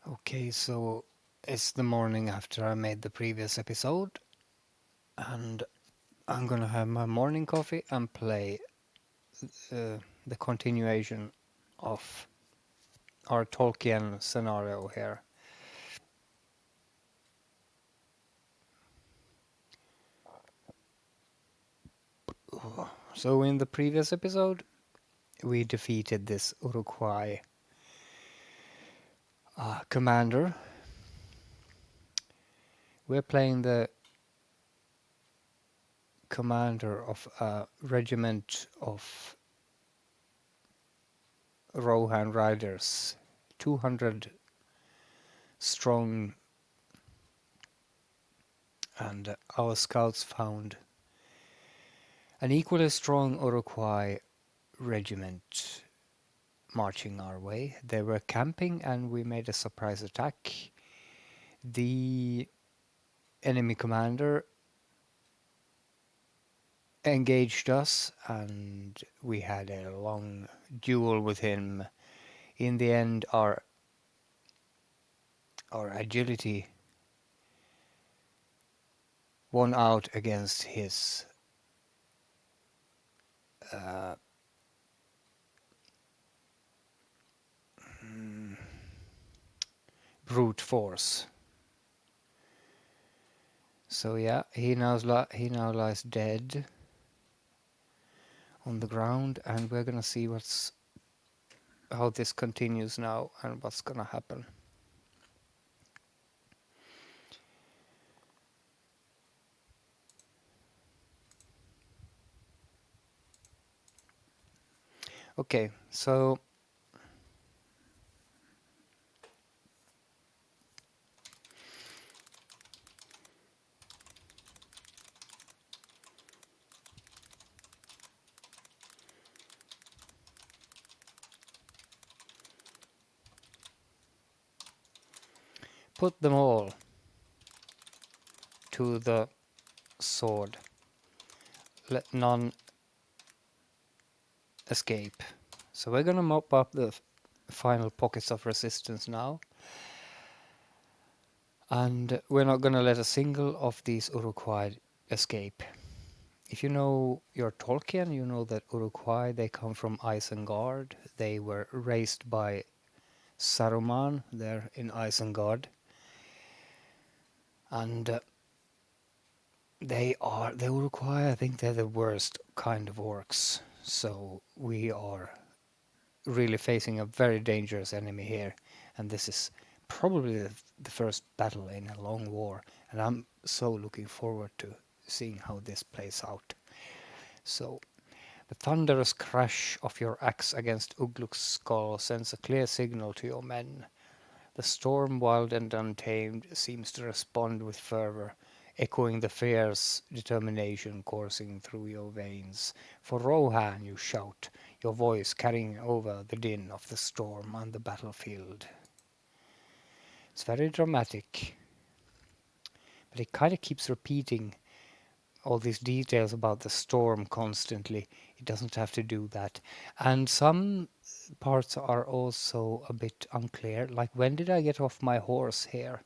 Okay, so it's the morning after I made the previous episode, and I'm gonna have my morning coffee and play the continuation of our Tolkien scenario here. So, in the previous episode, we defeated this Uruguay commander. We're playing the commander of a regiment of Rohan riders, 200 strong, and our scouts found an equally strong Uruguay regiment marching our way. They were camping and we made a surprise attack. The enemy commander engaged us and we had a long duel with him. In the end, our agility won out against his uh, brute force. So yeah, he now lies dead on the ground, and we're gonna see how this continues now and what's gonna happen. Okay, so put them all to the sword. Let none escape. So we're gonna mop up the final pockets of resistance now. And we're not gonna let a single of these Uruguay escape. If you know your Tolkien, you know that Uruguay, they come from Isengard. They were raised by Saruman there in Isengard. And the Uruguay, I think they're the worst kind of orcs. So we are really facing a very dangerous enemy here. And this is probably the first battle in a long war. And I'm so looking forward to seeing how this plays out. So the thunderous crash of your axe against Ugluk's skull sends a clear signal to your men. The storm, wild and untamed, seems to respond with fervor, echoing the fierce determination coursing through your veins. For Rohan, you shout, your voice carrying over the din of the storm on the battlefield. It's very dramatic, but it kind of keeps repeating all these details about the storm constantly. It doesn't have to do that. And some parts are also a bit unclear, like when did I get off my horse here?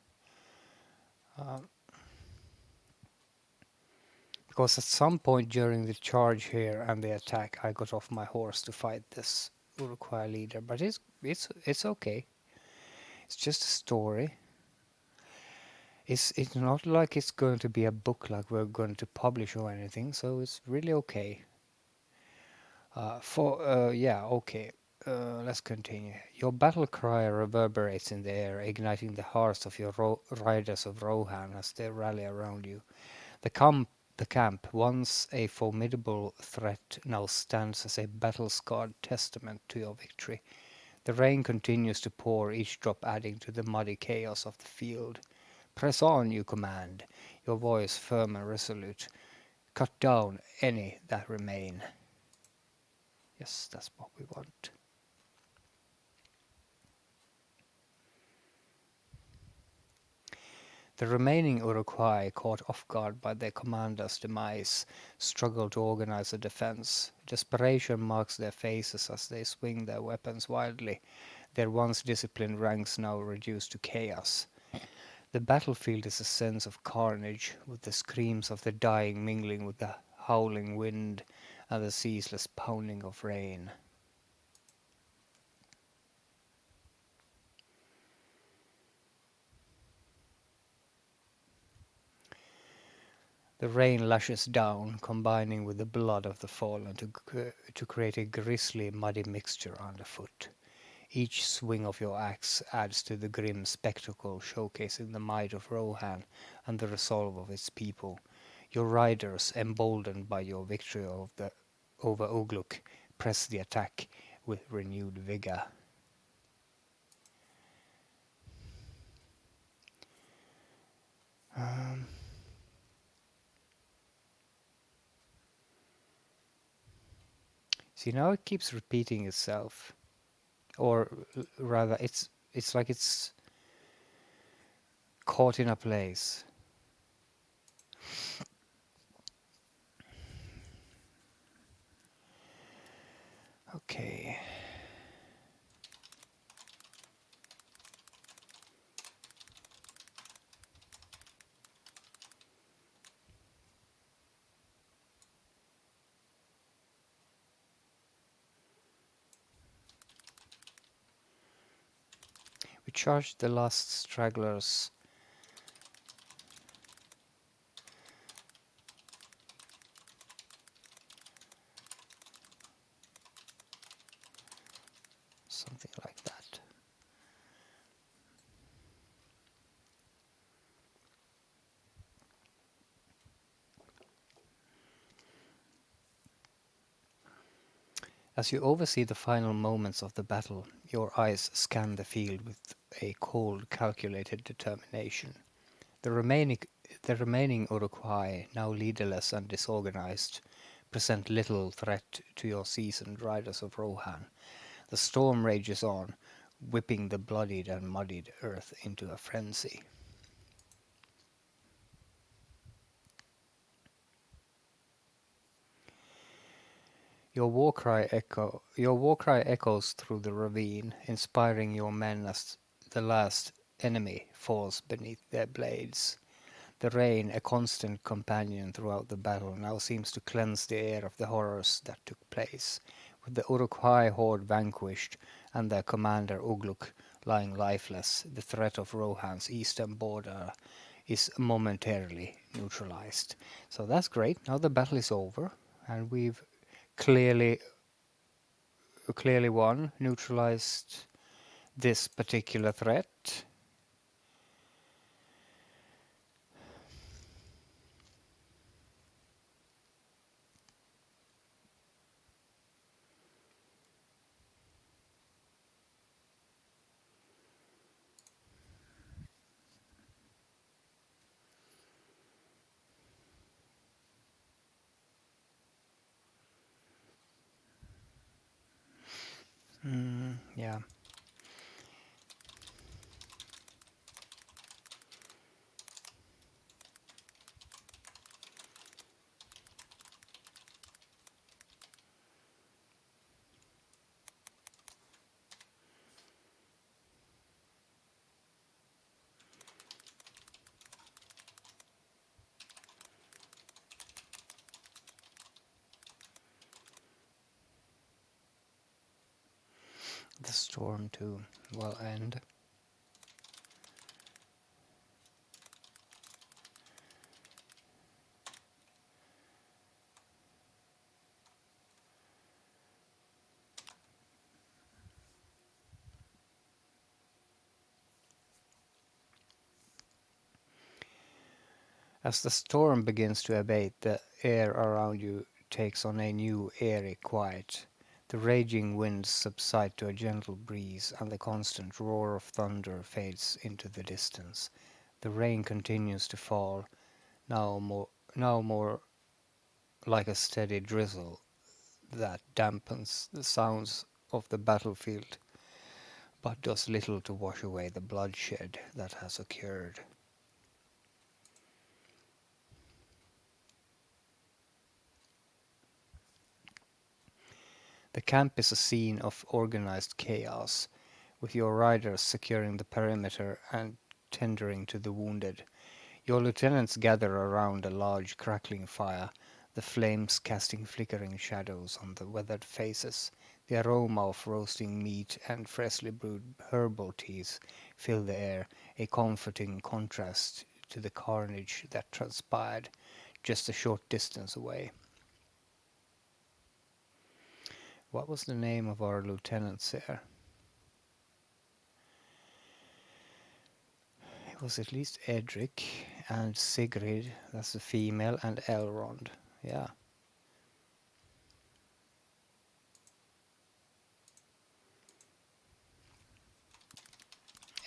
Because at some point during the charge here and the attack, I got off my horse to fight this Uruguay leader. But it's okay. It's just a story. It's not like it's going to be a book like we're going to publish or anything. So it's really okay. Okay. Let's continue. Your battle cry reverberates in the air, igniting the hearts of your riders of Rohan as they rally around you. The camp, once a formidable threat, now stands as a battle-scarred testament to your victory. The rain continues to pour, each drop adding to the muddy chaos of the field. Press on, you command, your voice firm and resolute. Cut down any that remain. Yes, that's what we want. The remaining Uruguay, caught off guard by their commander's demise, struggle to organize a defense. Desperation marks their faces as they swing their weapons wildly. their once disciplined ranks now reduced to chaos. The battlefield is a sense of carnage, with the screams of the dying mingling with the howling wind and the ceaseless pounding of rain. The rain lashes down, combining with the blood of the fallen to create a grisly, muddy mixture underfoot. Each swing of your axe adds to the grim spectacle, showcasing the might of Rohan and the resolve of its people. Your riders, emboldened by your victory over Ugluk, press the attack with renewed vigor. Um, See, now it keeps repeating itself, or rather, it's like it's caught in a place. Okay. We charged the last stragglers. Something like that. As you oversee the final moments of the battle, your eyes scan the field with a cold, calculated determination. The remaining, the remaining Uruguay, now leaderless and disorganized, present little threat to your seasoned riders of Rohan. The storm rages on, whipping the bloodied and muddied earth into a frenzy. Your war cry echoes through the ravine, inspiring your men as the last enemy falls beneath their blades. The rain, a constant companion throughout the battle, now seems to cleanse the air of the horrors that took place. With the Uruk-hai horde vanquished and their commander Ugluk lying lifeless, the threat of Rohan's eastern border is momentarily neutralized. So that's great. Now the battle is over, and we've clearly clearly won, neutralized this particular threat. Yeah. The storm too will end. As the storm begins to abate, the air around you takes on a new eerie quiet. The raging winds subside to a gentle breeze, and the constant roar of thunder fades into the distance. The rain continues to fall, now more like a steady drizzle that dampens the sounds of the battlefield, but does little to wash away the bloodshed that has occurred. The camp is a scene of organized chaos, with your riders securing the perimeter and tendering to the wounded. Your lieutenants gather around a large crackling fire, the flames casting flickering shadows on the weathered faces. The aroma of roasting meat and freshly brewed herbal teas fill the air, a comforting contrast to the carnage that transpired just a short distance away. What was the name of our lieutenants there? It was at least Edric and Sigrid, that's the female, and Elrond. Yeah.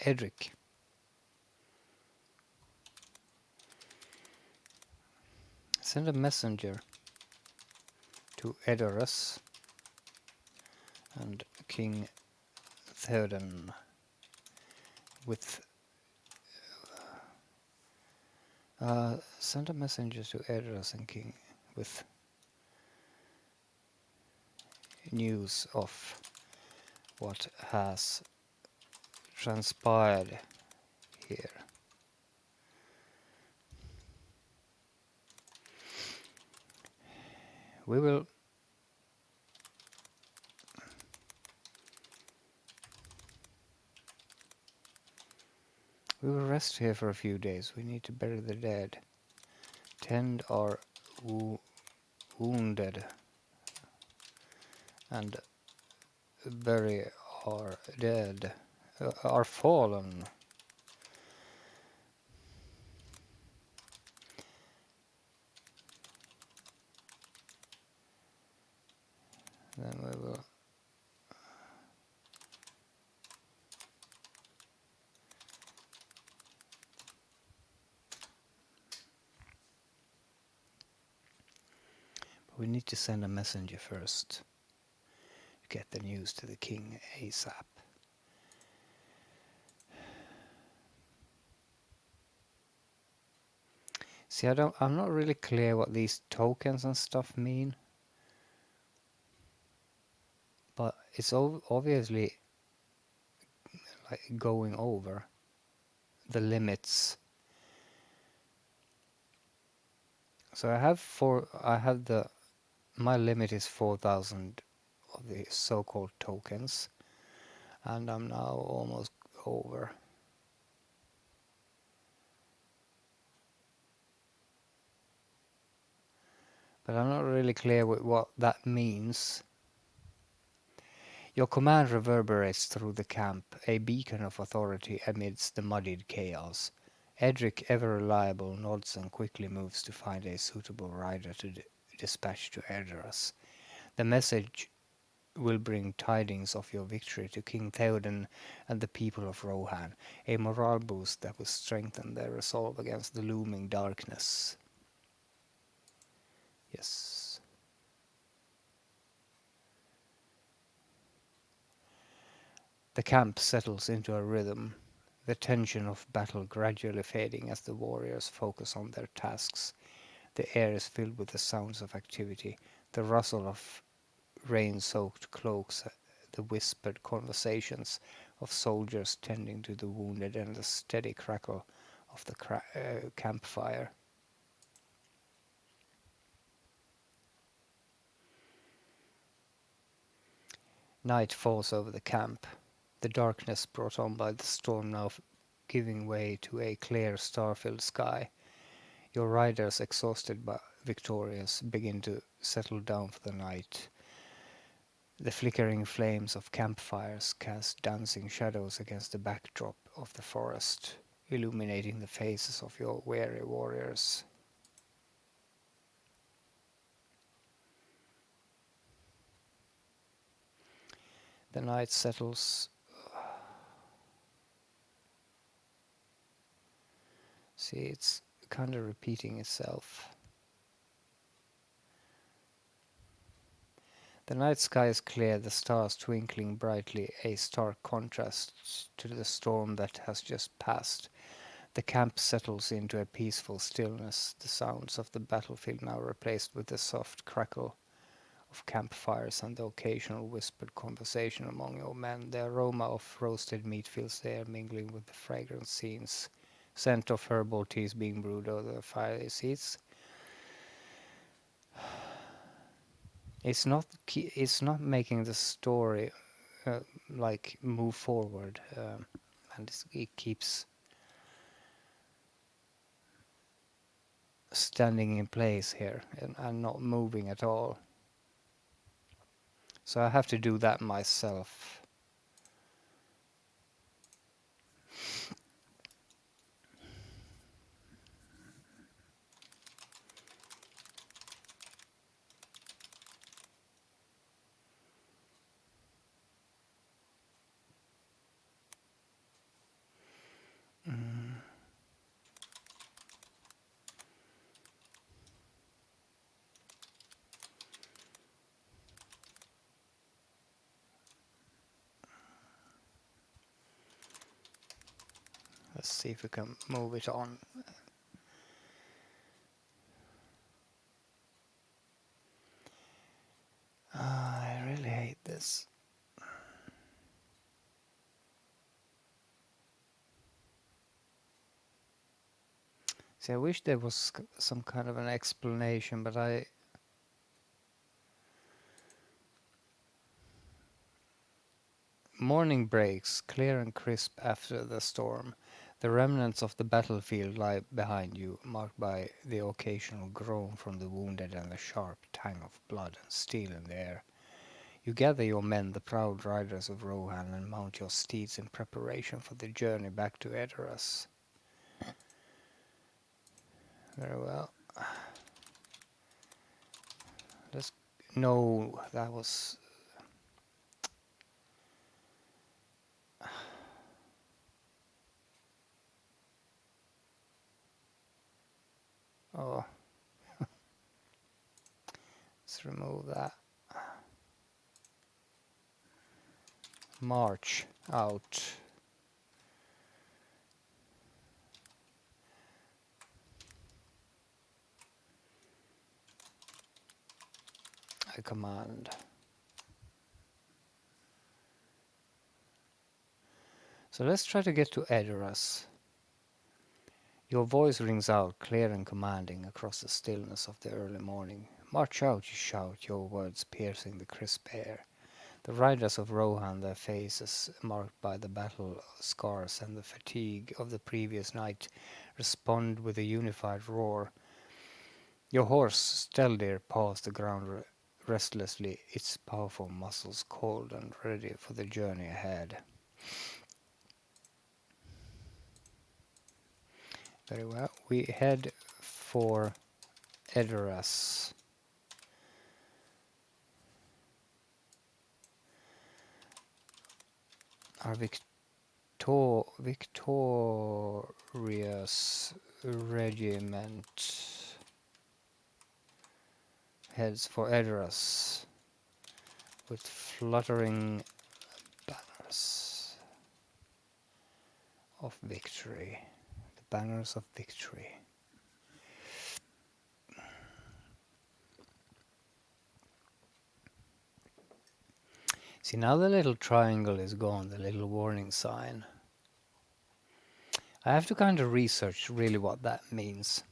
Edric. Send a messenger to Edoras and King Theoden with send a messenger to Edoras and King with news of what has transpired here. We will rest here for a few days. We need to bury the dead, tend our wounded, and bury our dead, our fallen. Then we will we need to send a messenger first to get the news to the king ASAP. See, I'm not really clear what these tokens and stuff mean, but it's obviously like going over the limits. So my limit is 4,000 of the so-called tokens, and I'm now almost over. But I'm not really clear with what that means. Your command reverberates through the camp, a beacon of authority amidst the muddied chaos. Edric, ever reliable, nods and quickly moves to find a suitable rider to dispatch to Edoras. The message will bring tidings of your victory to King Theoden and the people of Rohan, a morale boost that will strengthen their resolve against the looming darkness. Yes. The camp settles into a rhythm, the tension of battle gradually fading as the warriors focus on their tasks. The air is filled with the sounds of activity, the rustle of rain-soaked cloaks, the whispered conversations of soldiers tending to the wounded, and the steady crackle of the campfire. Night falls over the camp, the darkness brought on by the storm now giving way to a clear star-filled sky. Your riders, exhausted but victorious, begin to settle down for the night. The flickering flames of campfires cast dancing shadows against the backdrop of the forest, illuminating the faces of your weary warriors. The night settles. See, it's kind of repeating itself. The night sky is clear, the stars twinkling brightly, a stark contrast to the storm that has just passed. The camp settles into a peaceful stillness, the sounds of the battlefield now replaced with the soft crackle of of campfires and the occasional whispered conversation among your men. The aroma of roasted meat fills the air, mingling with the fragrant scenes. Scent of herbal teas being brewed over the fiery seats. It's not making the story like move forward, and it keeps standing in place here and not moving at all. So I have to do that myself. Let's see if we can move it on. I really hate this. See, I wish there was some kind of an explanation, but Morning breaks, clear and crisp after the storm. The remnants of the battlefield lie behind you, marked by the occasional groan from the wounded and the sharp tang of blood and steel in the air. You gather your men, the proud riders of Rohan, and mount your steeds in preparation for the journey back to Edoras. Very well. Let's... No, that was... Oh, let's remove that. March out. I command. So let's try to get to Edoras. Your voice rings out, clear and commanding, across the stillness of the early morning. March out, you shout, your words piercing the crisp air. The riders of Rohan, their faces marked by the battle scars and the fatigue of the previous night, respond with a unified roar. Your horse, Steldir, paws the ground restlessly, its powerful muscles cold and ready for the journey ahead. Very well. We head for Edoras. Our victorious regiment heads for Edoras with fluttering banners of victory. The banners of victory. See, now the little triangle is gone, the little warning sign. I have to kind of research really what that means.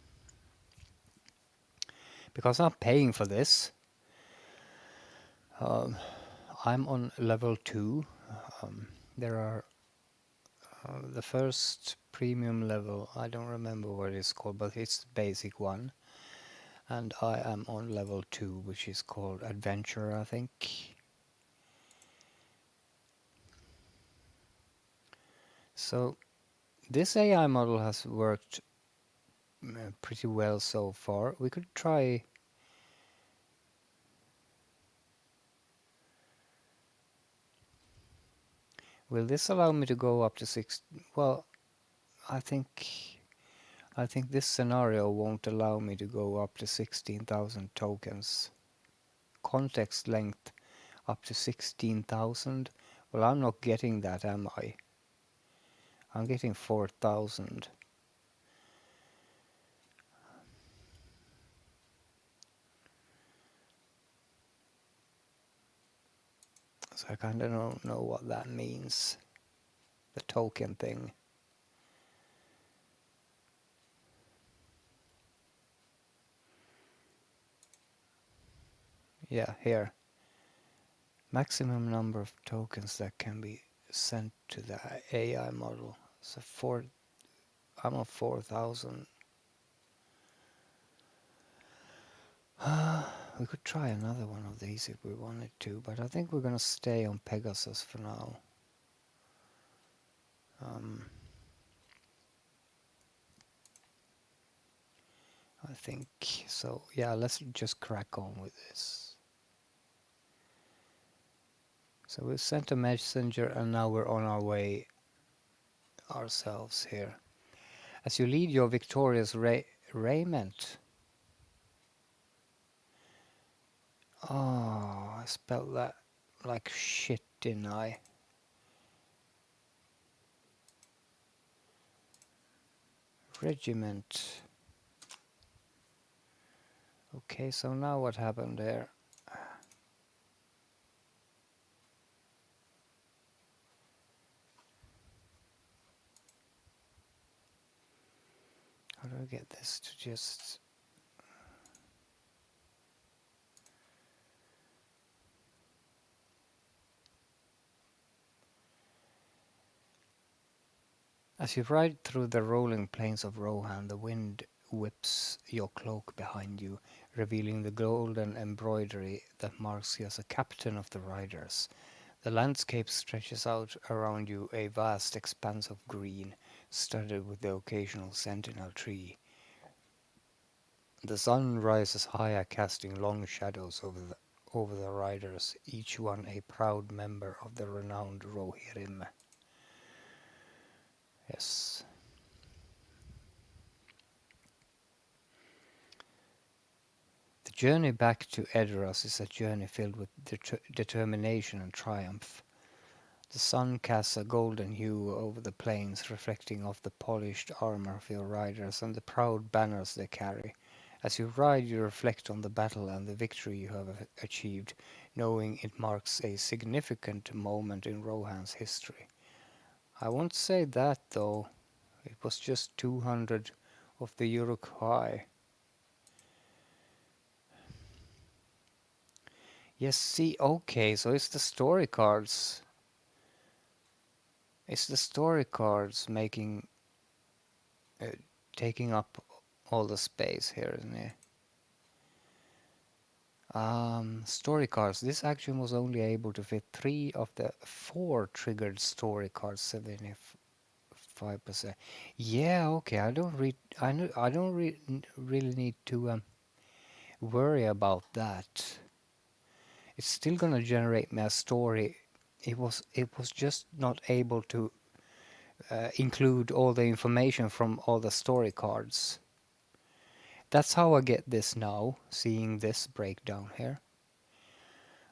Because I'm paying for this. I'm on level 2. There are the first premium level, I don't remember what it's called, but it's the basic one. And I am on level 2, which is called Adventure, I think. So this AI model has worked pretty well so far. We could try... Will this allow me to go up to 6? Well, I think this scenario won't allow me to go up to 16,000 tokens. Context length up to 16,000. Well, I'm not getting that, am I? I'm getting 4,000. So I kind of don't know what that means. The token thing. Yeah, here. Maximum number of tokens that can be sent to the AI model. So I'm on 4,000. We could try another one of these if we wanted to, but I think we're gonna stay on Pegasus for now. I think so. Yeah, let's just crack on with this. So we sent a messenger and now we're on our way ourselves here. As you lead your victorious regiment. Oh, I spelled that like shit, didn't I? Regiment. Okay, so now what happened there? How do I get this to just... As you ride through the rolling plains of Rohan, the wind whips your cloak behind you, revealing the golden embroidery that marks you as a captain of the riders. The landscape stretches out around you, a vast expanse of green, studded with the occasional sentinel tree. The sun rises higher, casting long shadows over the riders, each one a proud member of the renowned Rohirrim. Yes. The journey back to Edoras is a journey filled with determination and triumph. The sun casts a golden hue over the plains, reflecting off the polished armor of your riders and the proud banners they carry. As you ride, you reflect on the battle and the victory you have achieved, knowing it marks a significant moment in Rohan's history. I won't say that, though. It was just 200 of the Uruk high. Yes, see, okay, so it's the story cards. It's the story cards uh, taking up all the space here, isn't it? Story cards. This action was only able to fit 3 of the 4 triggered story cards, 75%. Yeah, okay. I don't read. I don't really need to worry about that. It's still gonna generate me a story. It was just not able to include all the information from all the story cards. That's how I get this now, seeing this breakdown here.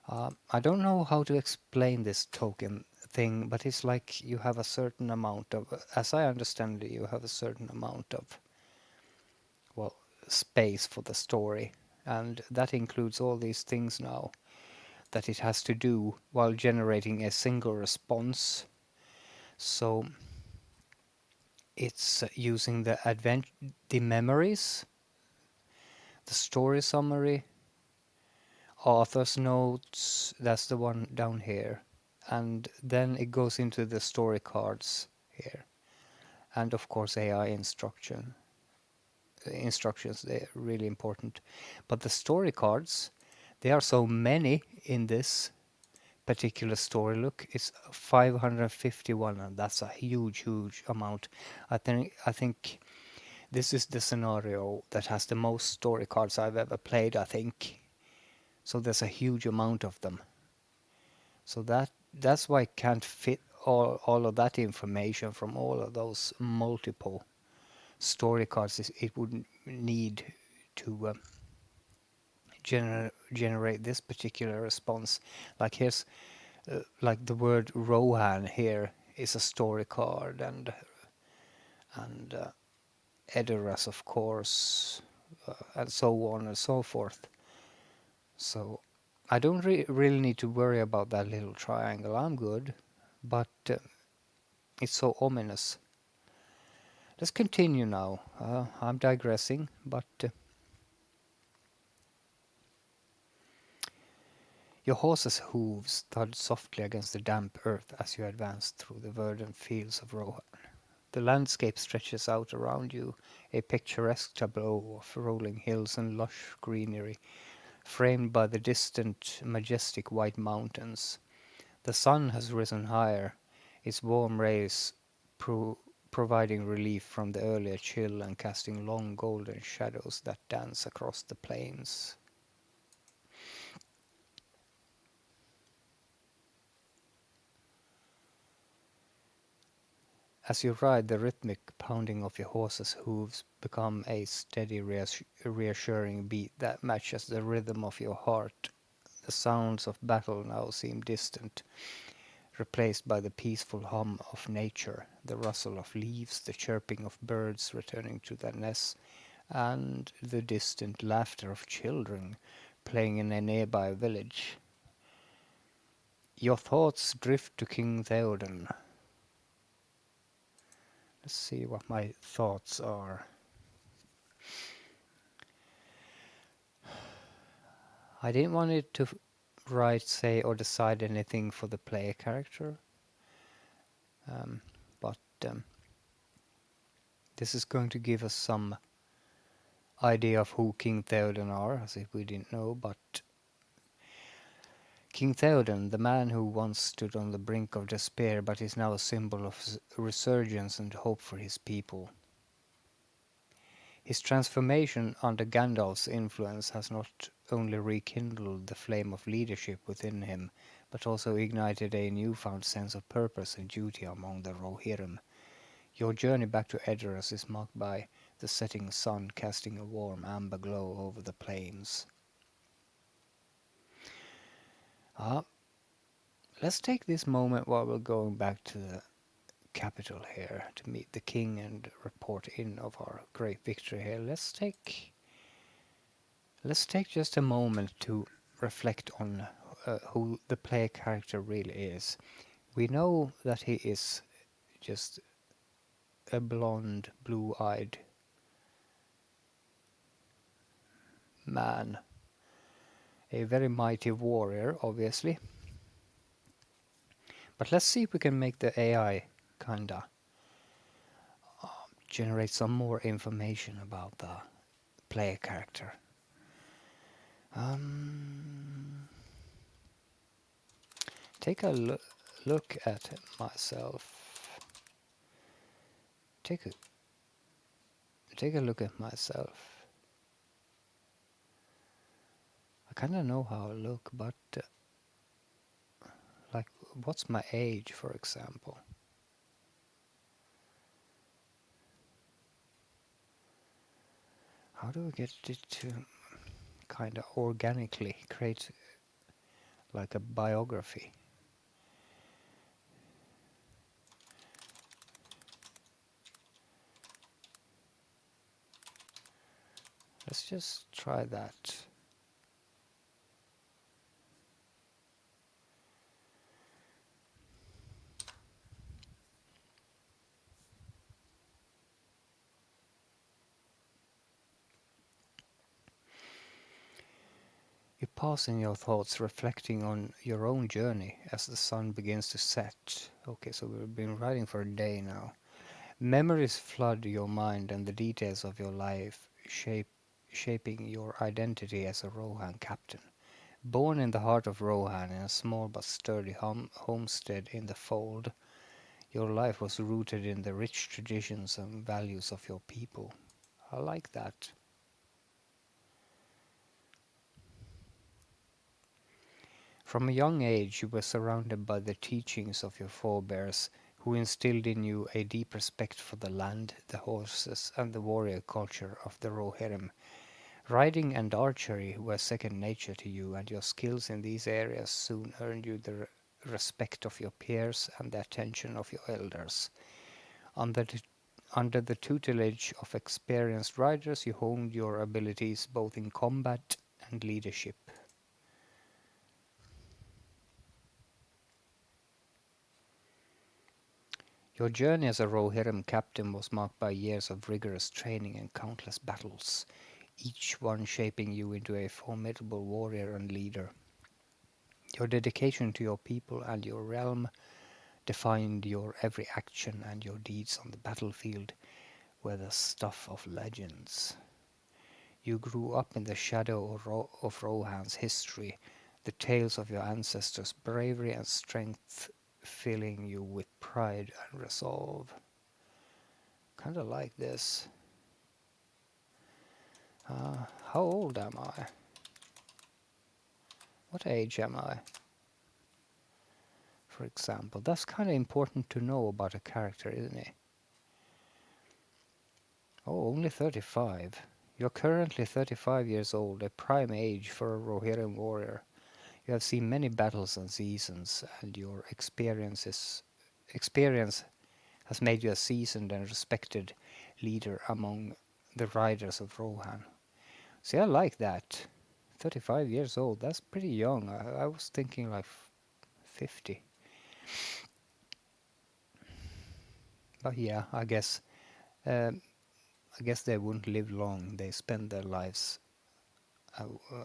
I don't know how to explain this token thing, but it's like you have a certain amount of, as I understand it, you have a certain amount of, well, space for the story. And that includes all these things now that it has to do while generating a single response. So it's using the memories, the story summary, author's notes, that's the one down here. And then it goes into the story cards here. And of course AI instructions, they're really important. But the story cards, there are so many in this particular story. Look, it's 551, and that's a huge amount. I think this is the scenario that has the most story cards I've ever played, I think. So there's a huge amount of them. So that's why I can't fit all of that information from all of those multiple story cards. It would need to generate this particular response. Like here's like the word Rohan here is a story card, and Edoras, of course, and so on and so forth. So I don't really need to worry about that little triangle. I'm good, but it's so ominous. Let's continue now. I'm digressing, but your horse's hooves thud softly against the damp earth as you advance through the verdant fields of Rohan. The landscape stretches out around you, a picturesque tableau of rolling hills and lush greenery, framed by the distant, majestic white mountains. The sun has risen higher, its warm rays pro- providing relief from the earlier chill and casting long golden shadows that dance across the plains. As you ride, the rhythmic pounding of your horse's hooves become a steady, reassuring beat that matches the rhythm of your heart. The sounds of battle now seem distant, replaced by the peaceful hum of nature, the rustle of leaves, the chirping of birds returning to their nests, and the distant laughter of children playing in a nearby village. Your thoughts drift to King Theoden. Let's see what my thoughts are. I didn't want it to write, say, or decide anything for the player character, but this is going to give us some idea of who King Theoden are, as if we didn't know. But King Theoden, the man who once stood on the brink of despair but is now a symbol of resurgence and hope for his people. His transformation under Gandalf's influence has not only rekindled the flame of leadership within him, but also ignited a newfound sense of purpose and duty among the Rohirrim. Your journey back to Edoras is marked by the setting sun casting a warm amber glow over the plains. Ah, let's take this moment while we're going back to the capital here to meet the king and report in of our great victory here. Let's take just a moment to reflect on who the player character really is. We know that he is just a blonde, blue-eyed man, a very mighty warrior, obviously. But let's see if we can make the AI kinda generate some more information about the player character. Um, take a look at myself. Take a take a look at myself. I kind of know how I look, but like, what's my age, for example? How do I get it to kind of organically create like a biography? Let's just try that. You pause in your thoughts, reflecting on your own journey as the sun begins to set. Okay, so we've been riding for a day now. Memories flood your mind and the details of your life shaping your identity as a Rohan captain. Born in the heart of Rohan in a small but sturdy homestead in the fold, your life was rooted in the rich traditions and values of your people. I like that. From a young age, you were surrounded by the teachings of your forebears, who instilled in you a deep respect for the land, the horses, and the warrior culture of the Rohirrim. Riding and archery were second nature to you, and your skills in these areas soon earned you the respect of your peers and the attention of your elders. Under the, under the tutelage of experienced riders, you honed your abilities both in combat and leadership. Your journey as a Rohirrim captain was marked by years of rigorous training and countless battles, each one shaping you into a formidable warrior and leader. Your dedication to your people and your realm defined your every action, and your deeds on the battlefield were the stuff of legends. You grew up in the shadow of Rohan's history, the tales of your ancestors' bravery and strength filling you with pride and resolve. Kind of like this. How old am I? What age am I? For example, that's kind of important to know about a character, isn't it? Oh, only 35. You're currently 35 years old, a prime age for a Rohirrim warrior. You have seen many battles and seasons, and your experience has made you a seasoned and respected leader among the riders of Rohan. See, I like that. 35 years old, that's pretty young. I was thinking like 50. But yeah, um, I guess they wouldn't live long. They spend their lives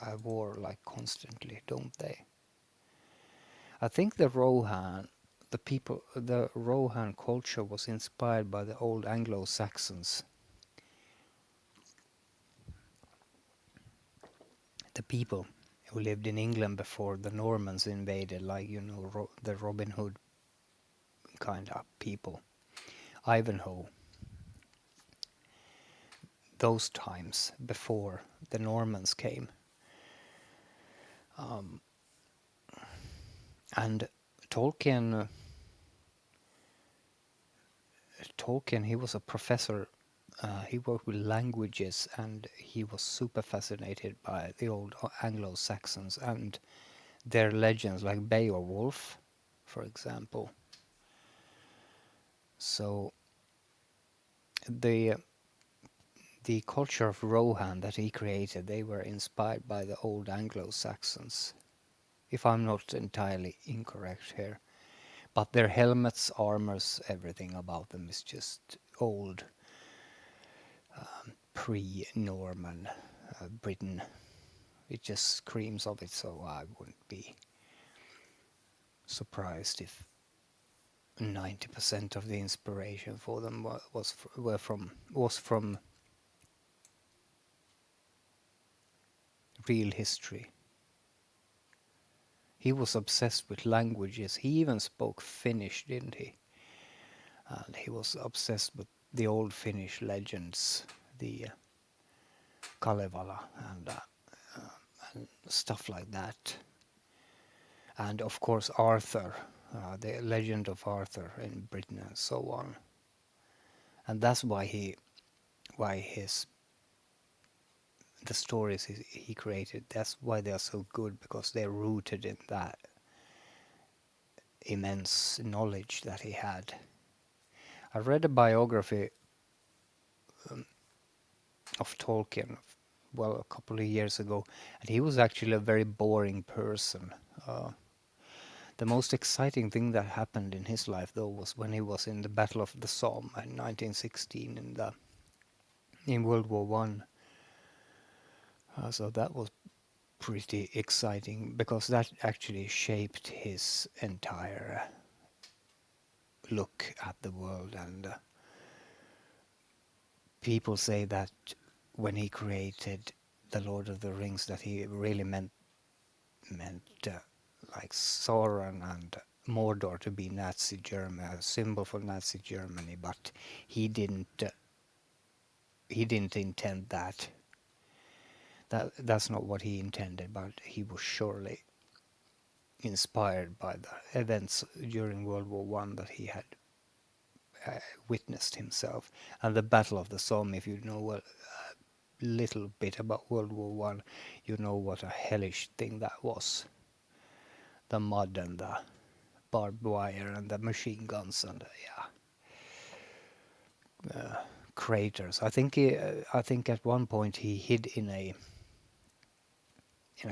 at war like constantly, don't they? I think the Rohan culture was inspired by the old Anglo-Saxons, the people who lived in England before the Normans invaded, like the Robin Hood kind of people, Ivanhoe, those times before the Normans came. Um, and Tolkien, Tolkien, he was a professor. He worked with languages, and he was super fascinated by the old Anglo-Saxons and their legends, like Beowulf, for example. So the the culture of Rohan that he created, they were inspired by the old Anglo-Saxons, if I'm not entirely incorrect here. But their helmets, armors, everything about them is just old pre-Norman Britain. It just screams of it, so I wouldn't be surprised if 90% of the inspiration for them was from real history. He was obsessed with languages. He even spoke Finnish, didn't he? And he was obsessed with the old Finnish legends, the Kalevala and stuff like that. And of course Arthur, the legend of Arthur in Britain and so on. And that's why the stories he created, that's why they are so good, because they're rooted in that immense knowledge that he had. I read a biography of Tolkien, well, a couple of years ago, and he was actually a very boring person. Uh, the most exciting thing that happened in his life, though, was when he was in the Battle of the Somme in 1916 in World War One. So that was pretty exciting, because that actually shaped his entire look at the world. And people say that when he created the Lord of the Rings, that he really meant like Sauron and Mordor to be Nazi Germany, a symbol for Nazi Germany, but he didn't. He didn't intend that. That's not what he intended, but he was surely inspired by the events during World War One that he had witnessed himself. And the Battle of the Somme, if you know a little bit about World War One, you know what a hellish thing that was. The mud and the barbed wire and the machine guns and craters. I think at one point he hid in a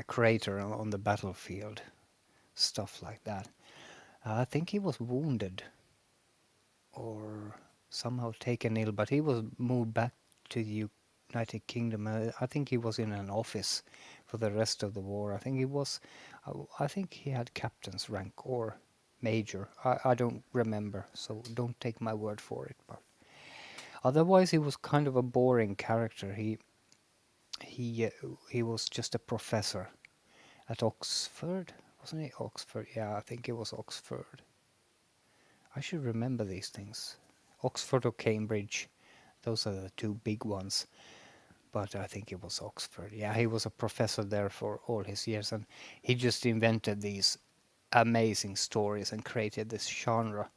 crater on the battlefield, stuff like that. I think he was wounded or somehow taken ill, but he was moved back to the United Kingdom. I think he was in an office for the rest of the war. I think he had captain's rank or major. I don't remember, so don't take my word for it. But otherwise, he was kind of a boring character. He he was just a professor at Oxford, wasn't he? Oxford, yeah, I think it was Oxford. I should remember these things. Oxford or Cambridge, those are the two big ones. But I think it was Oxford. Yeah, he was a professor there for all his years, and he just invented these amazing stories and created this genre.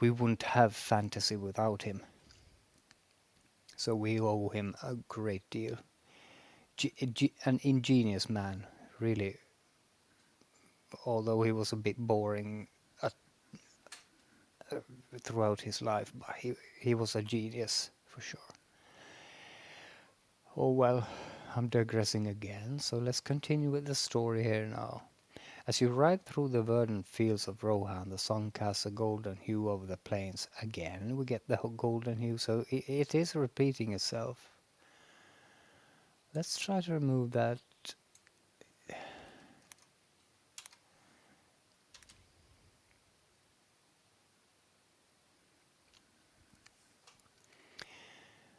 We wouldn't have fantasy without him, so we owe him a great deal. An ingenious man, really, although he was a bit boring uh, throughout his life, but he was a genius for sure. Oh well, I'm digressing again, so let's continue with the story here now. As you ride through the verdant fields of Rohan, the sun casts a golden hue over the plains. Again, we get the golden hue, so it is repeating itself. Let's try to remove that.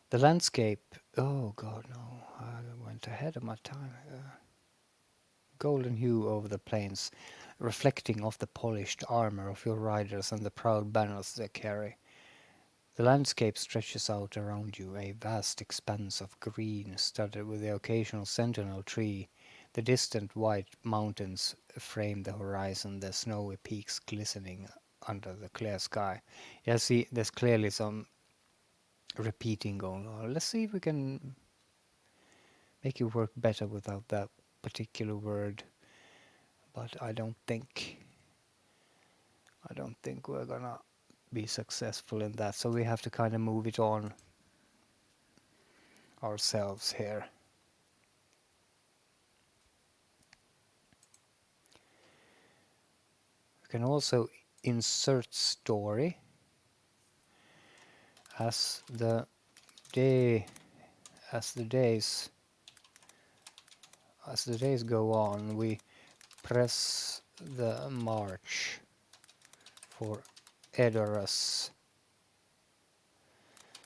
The landscape. Oh god, no. I went ahead of my time. Golden hue over the plains, reflecting off the polished armor of your riders and the proud banners they carry. The landscape stretches out around you, a vast expanse of green, studded with the occasional sentinel tree. The distant white mountains frame the horizon, their snowy peaks glistening under the clear sky. Yeah, see, there's clearly some repeating going on. Let's see if we can make it work better without that particular word. But I don't think we're gonna be successful in that. So we have to kind of move it on ourselves here. We can also insert story as the day as the days as the days go on. We press the march for Edoras.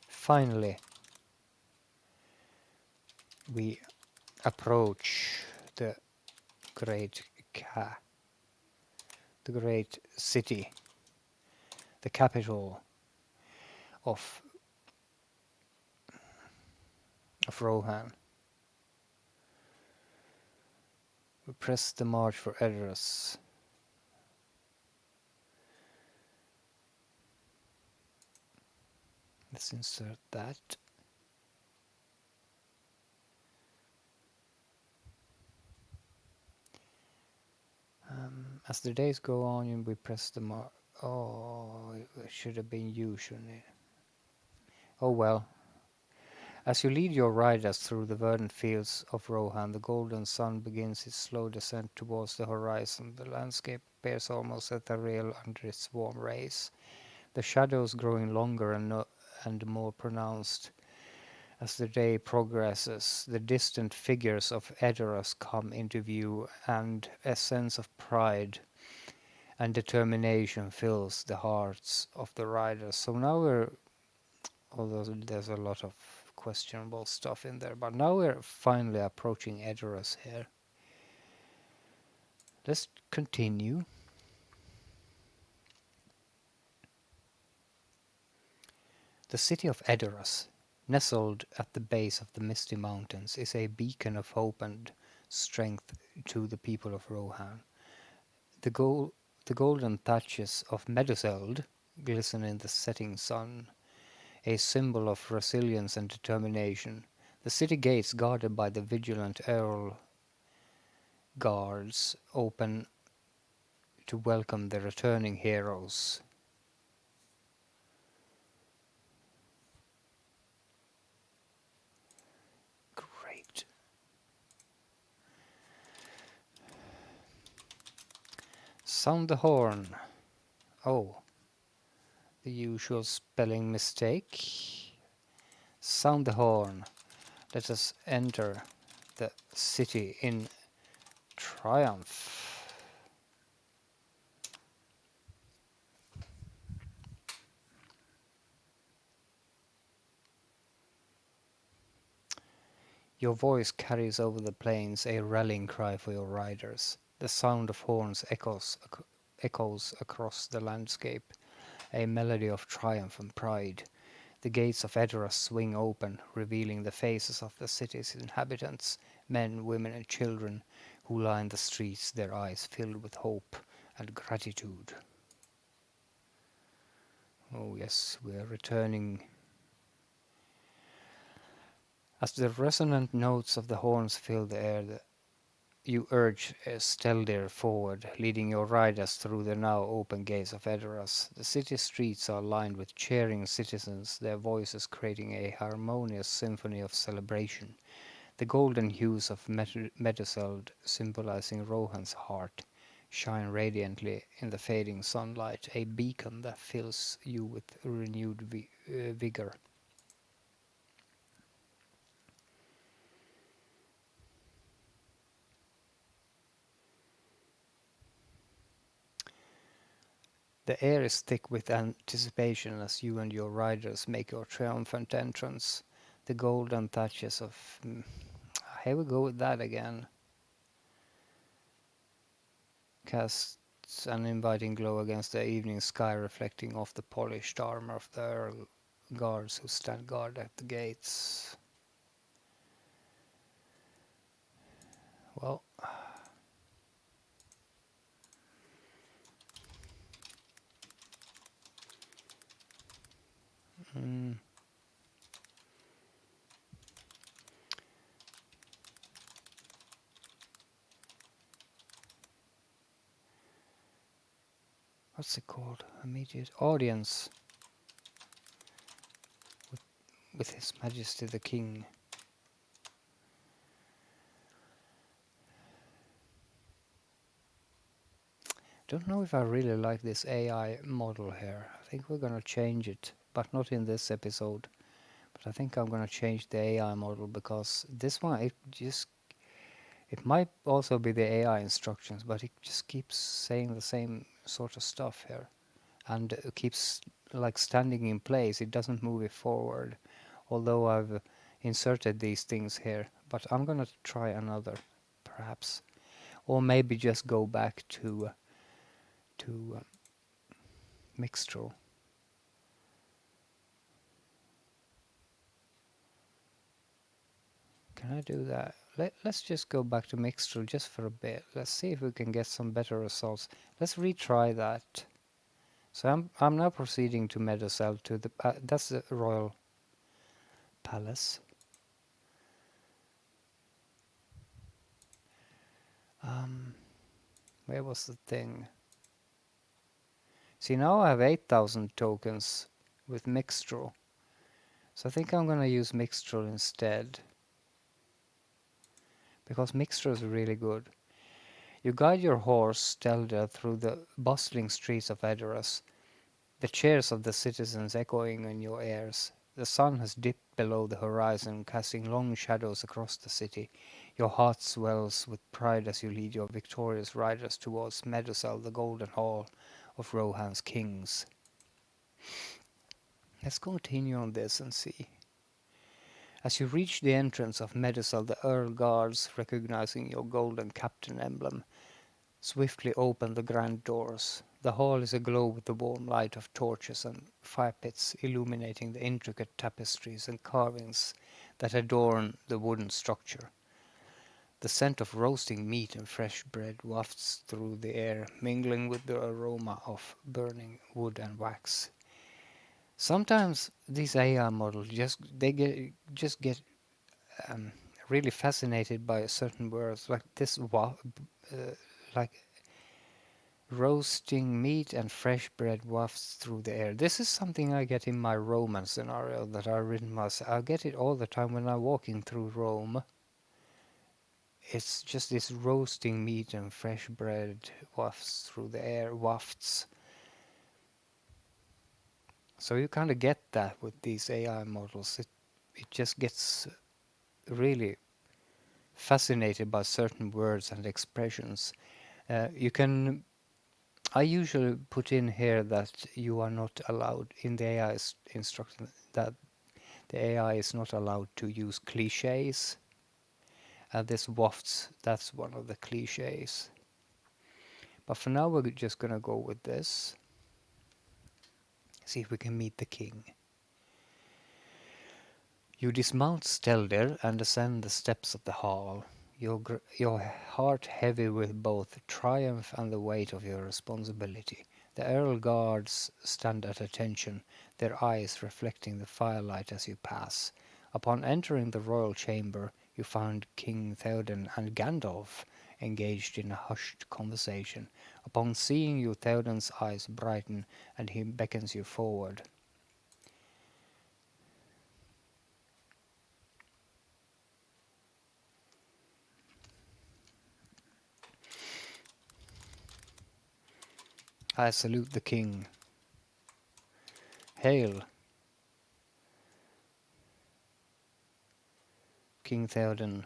Finally, we approach the great the great city, the capital of Rohan. We press the march for Edoras. Let's insert that. As the days go on, we press the mark. Oh, it should have been you, shouldn't it? Oh well. As you lead your riders through the verdant fields of Rohan, the golden sun begins its slow descent towards the horizon. The landscape appears almost ethereal under its warm rays, the shadows growing longer and more pronounced. As the day progresses, the distant figures of Edoras come into view, and a sense of pride and determination fills the hearts of the riders. So now although there's a lot of questionable stuff in there, but now we're finally approaching Edoras here. Let's continue. The city of Edoras, nestled at the base of the misty mountains, is a beacon of hope and strength to the people of Rohan. The golden thatches of Meduseld glisten in the setting sun, a symbol of resilience and determination. The city gates, guarded by the vigilant Eorl guards, open to welcome the returning heroes. Great. Sound the horn. Oh, The usual spelling mistake. Sound the horn. Let us enter the city in triumph. Your voice carries over the plains a rallying cry for your riders. The sound of horns echoes across the landscape, a melody of triumph and pride. The gates of Edoras swing open, revealing the faces of the city's inhabitants, men, women, and children, who line the streets, their eyes filled with hope and gratitude. Oh, yes, we are returning. As the resonant notes of the horns fill the air, you urge Steldir forward, leading your riders through the now open gates of Edoras. The city streets are lined with cheering citizens, their voices creating a harmonious symphony of celebration. The golden hues of Meduseld, symbolizing Rohan's heart, shine radiantly in the fading sunlight, a beacon that fills you with renewed vigor. The air is thick with anticipation as you and your riders make your triumphant entrance. The golden thatches of... here we go with that again. Casts an inviting glow against the evening sky, reflecting off the polished armor of the Earl guards who stand guard at the gates. Well, mm, what's it called? Immediate audience with His Majesty the King. Don't know if I really like this AI model here. I think we're gonna change it, but not in this episode. But I think I'm gonna change the AI model because this one, it might also be the AI instructions, but it just keeps saying the same sort of stuff here, and it keeps like standing in place. It doesn't move it forward, although I've inserted these things here. But I'm gonna try another, perhaps, or maybe just go back to Mixtro. Can I do that? Let's just go back to Mixtro just for a bit. Let's see if we can get some better results. Let's retry that. So I'm now proceeding to Medusel, to the that's the royal palace. Um, where was the thing? See, now I have 8,000 tokens with Mixtro. So I think I'm gonna use Mixtro instead, because Mixtro is really good. You guide your horse Stelda through the bustling streets of Edoras, the cheers of the citizens echoing in your ears. The sun has dipped below the horizon, casting long shadows across the city. Your heart swells with pride as you lead your victorious riders towards Medusel, the golden hall of Rohan's kings. Let's continue on this and see. As you reach the entrance of Medusel, the Earl guards, recognizing your golden captain emblem, swiftly open the grand doors. The hall is aglow with the warm light of torches and fire pits, illuminating the intricate tapestries and carvings that adorn the wooden structure. The scent of roasting meat and fresh bread wafts through the air, mingling with the aroma of burning wood and wax. Sometimes these AI models just get um, really fascinated by certain words, like this like roasting meat and fresh bread wafts through the air. This is something I get in my Roman scenario that I've written myself. I get it all the time when I'm walking through Rome. It's just this roasting meat and fresh bread wafts through the air, wafts. So you kind of get that with these AI models. It just gets really fascinated by certain words and expressions. You can. I usually put in here that you are not allowed in the AI instruction that the AI is not allowed to use cliches. This wafts, that's one of the cliches. But for now, we're just gonna go with this. See if we can meet the king. You dismount Steldir and ascend the steps of the hall, your heart heavy with both triumph and the weight of your responsibility. The Earl guards stand at attention, their eyes reflecting the firelight as you pass. Upon entering the royal chamber, you find King Theoden and Gandalf engaged in a hushed conversation. Upon seeing you, Theoden's eyes brighten and he beckons you forward. I salute the king. Hail, King Theoden.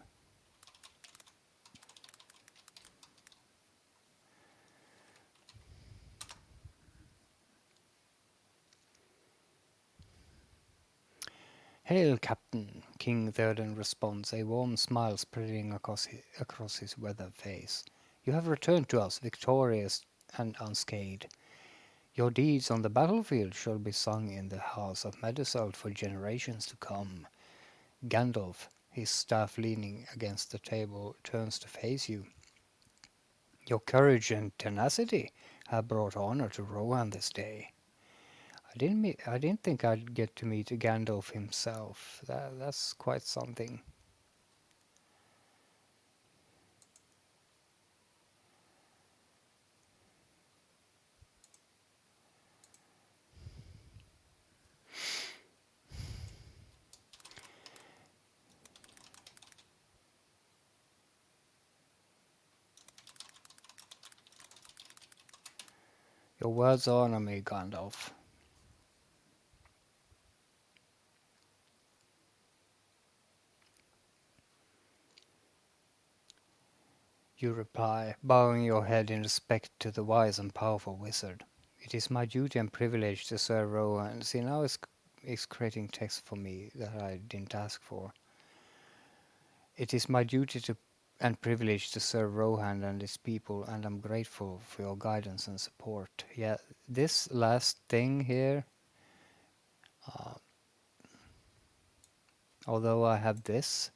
Hail, Captain, King Theoden responds, a warm smile spreading across his weathered face. You have returned to us victorious and unscathed. Your deeds on the battlefield shall be sung in the halls of Medusalt for generations to come. Gandalf, his staff leaning against the table, turns to face you. Your courage and tenacity have brought honor to Rohan this day. I didn't think I'd get to meet Gandalf himself. That's quite something. Your words honor me, Gandalf. You reply, bowing your head in respect to the wise and powerful wizard. It is my duty and privilege to serve Rohan. See, now it's creating text for me that I didn't ask for. It is my duty to and privilege to serve Rohan and his people, and I'm grateful for your guidance and support. Yeah, this last thing here, uh, although I have this,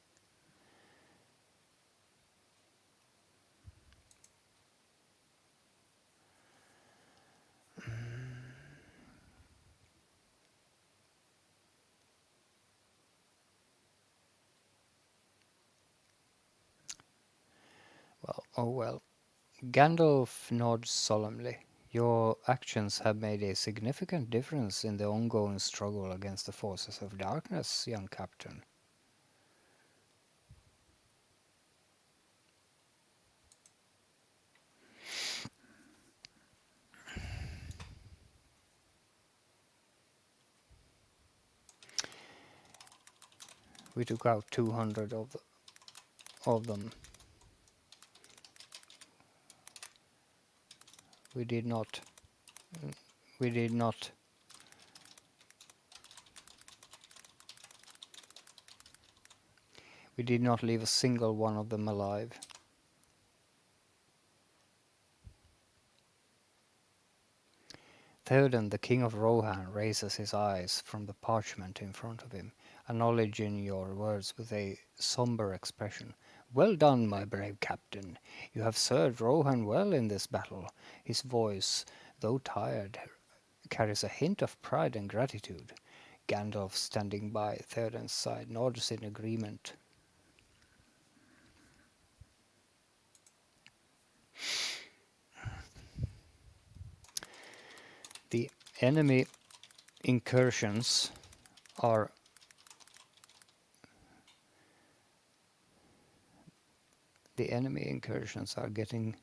well, oh well. Gandalf nods solemnly. Your actions have made a significant difference in the ongoing struggle against the forces of darkness, young captain. We took out 200 of them. We did not. We did not. We did not leave a single one of them alive. Theoden, the king of Rohan, raises his eyes from the parchment in front of him, acknowledging your words with a somber expression. Well done, my brave captain. You have served Rohan well in this battle. His voice, though tired, carries a hint of pride and gratitude. Gandalf, standing by Theoden's side, nods in agreement. The enemy incursions are getting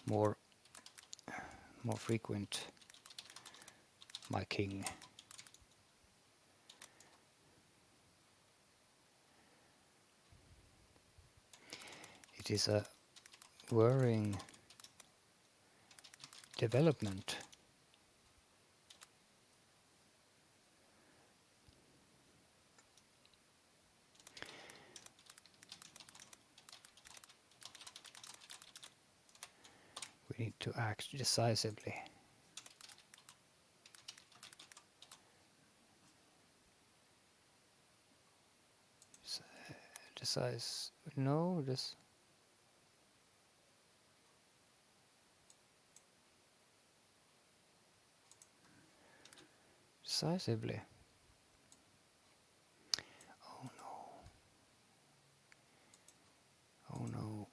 more frequent, my king. It is a worrying development. We need to act decisively. No, this. Decisively. Oh no. Oh no.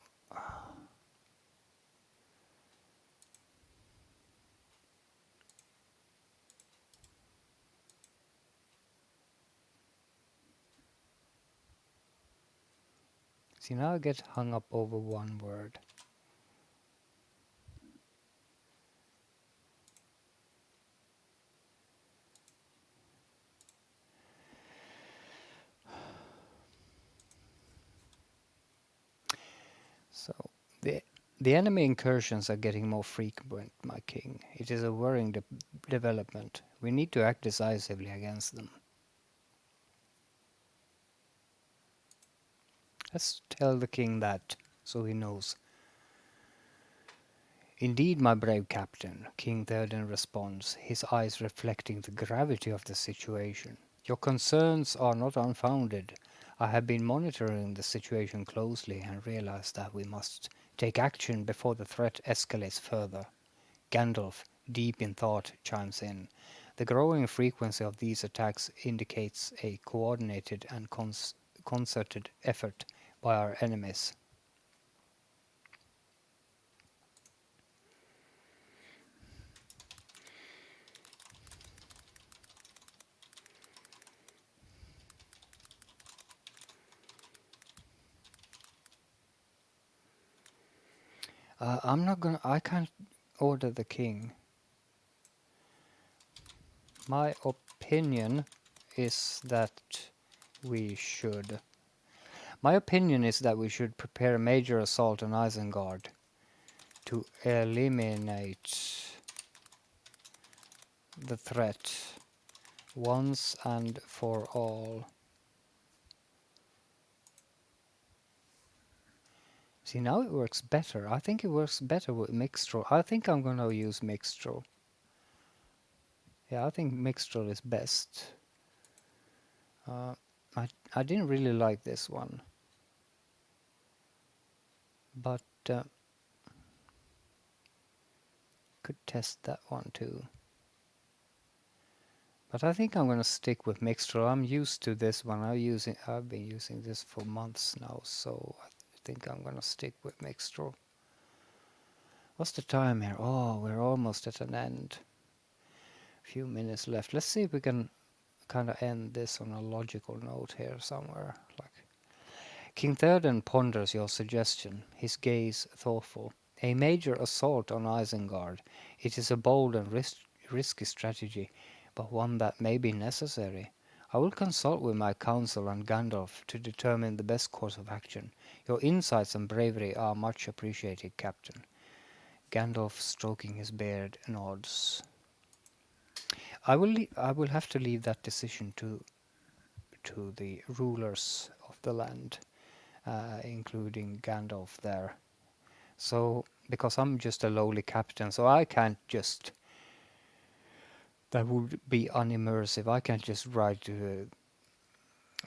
See, now I get hung up over one word. So the enemy incursions are getting more frequent, my king. It is a worrying development. We need to act decisively against them. Let's tell the king that, so he knows. Indeed, my brave captain, King Theoden responds, his eyes reflecting the gravity of the situation. Your concerns are not unfounded. I have been monitoring the situation closely and realized that we must take action before the threat escalates further. Gandalf, deep in thought, chimes in. The growing frequency of these attacks indicates a coordinated and concerted effort by our enemies. I can't order the king. My opinion is that we should. My opinion is that we should prepare a major assault on Isengard to eliminate the threat once and for all. See, now it works better. I think it works better with Mixtro. I think I'm gonna use Mixtro. Yeah, I think Mixtro is best. Uh, I didn't really like this one, but could test that one too. But I think I'm gonna stick with Mixtro. I'm used to this one. I've been using this for months now, so I think I'm gonna stick with Mixtro. What's the time here? Oh, we're almost at an end. A few minutes left. Let's see if we can kind of end this on a logical note here somewhere. Like King Theoden ponders your suggestion, his gaze thoughtful. A major assault on Isengard. It is a bold and risky strategy, but one that may be necessary. I will consult with my council and Gandalf to determine the best course of action. Your insights and bravery are much appreciated, Captain. Gandalf, stroking his beard, nods. I will have to leave that decision to the rulers of the land, including Gandalf there. So, because I'm just a lowly captain, so I can't just. That would be unimmersive. I can't just write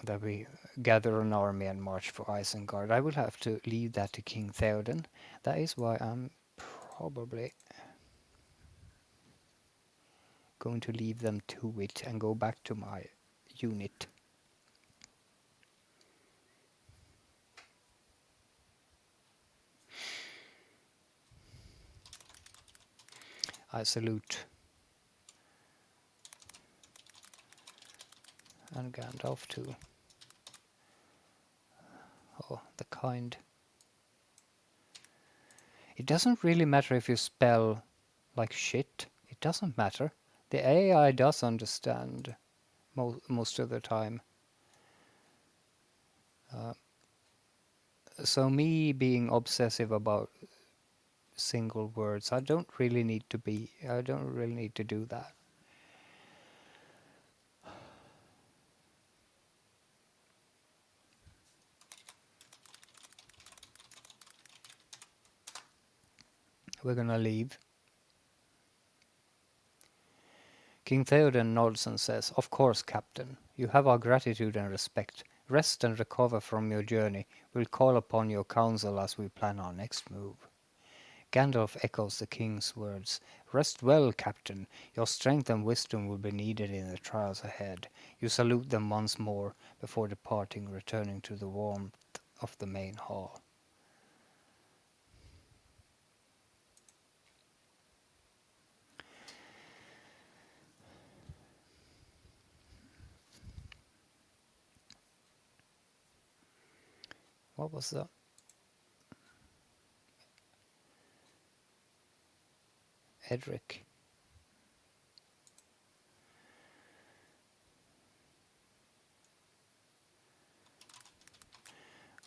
that we gather an army and march for Isengard. I will have to leave that to King Theoden. That is why I'm probably going to leave them to it and go back to my unit. I salute. And Gandalf too. Oh, the kind. It doesn't really matter if you spell like shit. It doesn't matter. The AI does understand most of the time. So me being obsessive about single words, I don't really need to do that. We're gonna leave. King Theoden nods and says, "Of course, Captain. You have our gratitude and respect. Rest and recover from your journey. We'll call upon your counsel as we plan our next move." Gandalf echoes the king's words. "Rest well, Captain. Your strength and wisdom will be needed in the trials ahead." You salute them once more before departing, returning to the warmth of the main hall. What was that? Edric.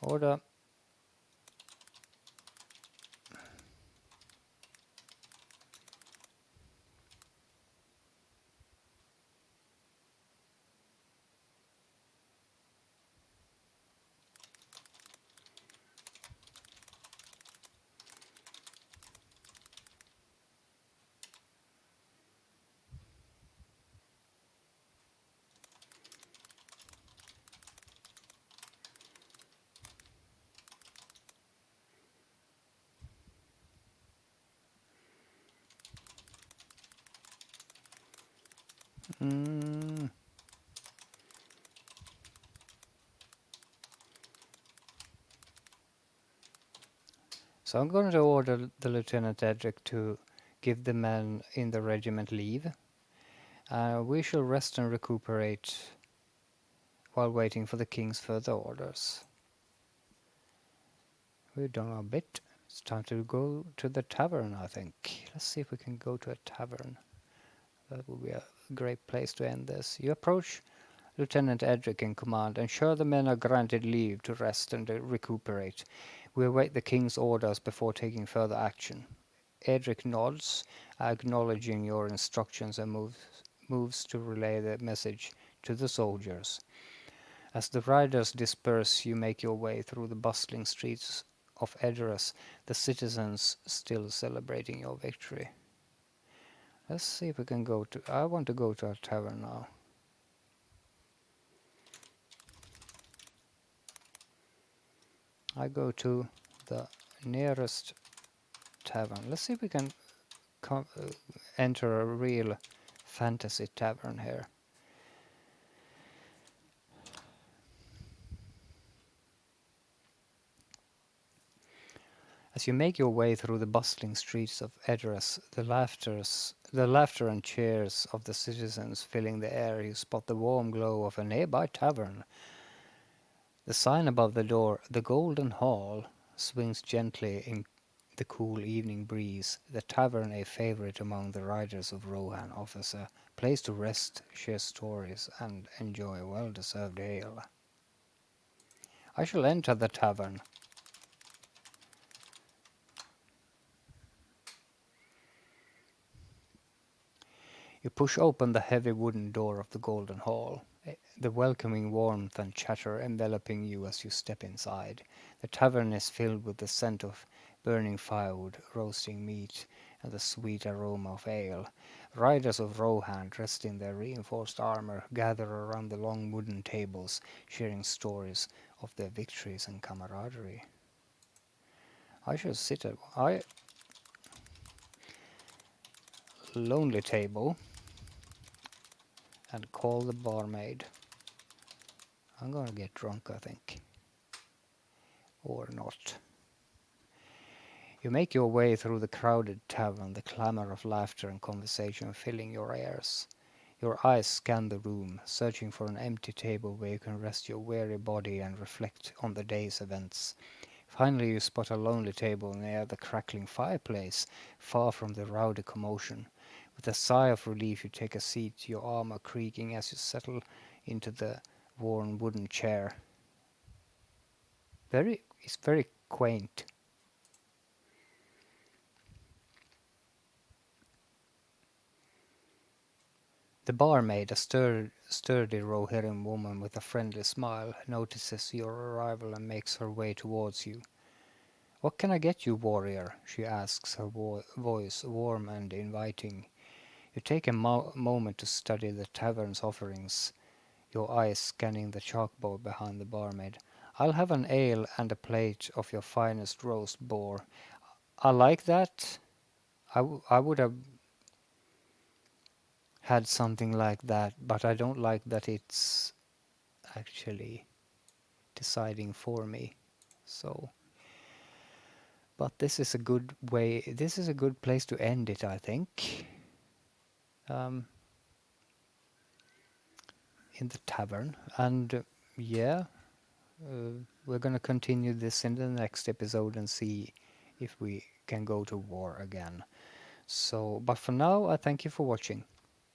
Order. Mm. So I'm going to order the Lieutenant Edric to give the men in the regiment leave. We shall rest and recuperate while waiting for the king's further orders. We've done our bit. It's time to go to the tavern, I think. Let's see if we can go to a tavern. That would be a great place to end this. You approach Lieutenant Edric in command. Ensure the men are granted leave to rest and recuperate. We await the king's orders before taking further action. Edric nods, acknowledging your instructions, and moves to relay the message to the soldiers. As the riders disperse, you make your way through the bustling streets of Edoras, the citizens still celebrating your victory. Let's see if we can go to... I want to go to a tavern now. I go to the nearest tavern. Let's see if we can enter a real fantasy tavern here. As you make your way through the bustling streets of Edoras, the laughter and cheers of the citizens filling the air, you spot the warm glow of a nearby tavern. The sign above the door, "The Golden Hall," swings gently in the cool evening breeze. The tavern, a favorite among the riders of Rohan, offers a place to rest, share stories, and enjoy well-deserved ale. I shall enter the tavern. You push open the heavy wooden door of the Golden Hall, the welcoming warmth and chatter enveloping you as you step inside. The tavern is filled with the scent of burning firewood, roasting meat, and the sweet aroma of ale. Riders of Rohan, dressed in their reinforced armor, gather around the long wooden tables, sharing stories of their victories and camaraderie. I shall sit at a lonely table and call the barmaid. I'm gonna get drunk, I think. Or not. You make your way through the crowded tavern, the clamor of laughter and conversation filling your ears. Your eyes scan the room, searching for an empty table where you can rest your weary body and reflect on the day's events. Finally, you spot a lonely table near the crackling fireplace, far from the rowdy commotion. With a sigh of relief, you take a seat, your armor creaking as you settle into the worn wooden chair. Very It's very quaint. The barmaid, a sturdy Rohirrim woman with a friendly smile, notices your arrival and makes her way towards you. "What can I get you, warrior?" she asks, her voice warm and inviting. You take a moment to study the tavern's offerings, your eyes scanning the chalkboard behind the barmaid. "I'll have an ale and a plate of your finest roast boar." I like that. I would have had something like that, but I don't like that it's actually deciding for me. So, but this is a good way, this is a good place to end it, I think. Um, in the tavern. And yeah, we're going to continue this in the next episode and see if we can go to war again. So, but for now, I thank you for watching.